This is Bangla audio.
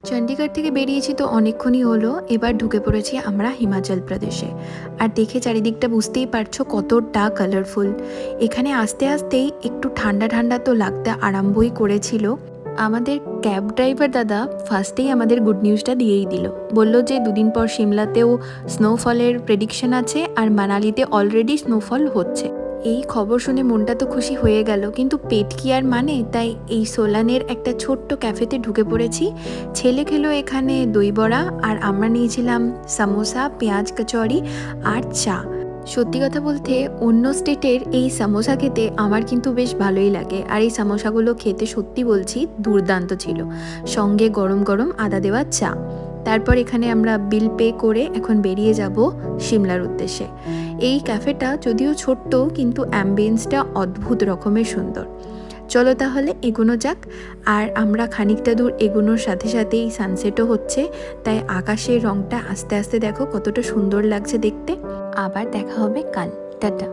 চণ্ডীগড় থেকে বেরিয়েছি তো অনেকক্ষণই হলো, এবার ঢুকে পড়েছি আমরা হিমাচল প্রদেশে। আর দেখে চারিদিকটা বুঝতেই পারছো কতটা কালারফুল। এখানে আসতে আসতেই একটু ঠান্ডা ঠান্ডা তো লাগতে আরম্ভই করেছিল। আমাদের ক্যাব ড্রাইভার দাদা ফার্স্টেই আমাদের গুড নিউজটা দিয়েই দিল, বলল যে দুদিন পর সিমলাতেও স্নোফলের প্রেডিকশন আছে আর মানালিতে অলরেডি স্নোফল হচ্ছে। এই খবর শুনে মনটা তো খুশি হয়ে গেল, কিন্তু পেট কি আর মানে, তাই এই সোলানের একটা ছোট্ট ক্যাফেতে ঢুকে পড়েছি। ছেলে খেলো এখানে দই বড়া, আর আমরা নিয়েছিলাম সামোসা, পেঁয়াজ কচুরি আর চা। সত্যি কথা বলতে অন্য স্টেটের এই সামোসা খেতে আমার কিন্তু বেশ ভালোই লাগে, আর এই সামোসাগুলো খেতে সত্যি বলছি দুর্দান্ত ছিল, সঙ্গে গরম গরম আদা দেওয়া চা। তারপর এখানে আমরা বিল পে করে এখন বেরিয়ে যাব সিমলার উদ্দেশ্যে। এই ক্যাফেটা যদিও ছোট্ট, কিন্তু অ্যাম্বিয়েন্সটা অদ্ভুত রকমের সুন্দর। চলো তাহলে এগোনো যাক। আর আমরা খানিকটা দূর এগোনোর সাথে সাথেই সানসেটও হচ্ছে, তাই আকাশের রংটা আস্তে আস্তে দেখো কতটা সুন্দর লাগছে দেখতে। আবার দেখা হবে কাল। টাটা।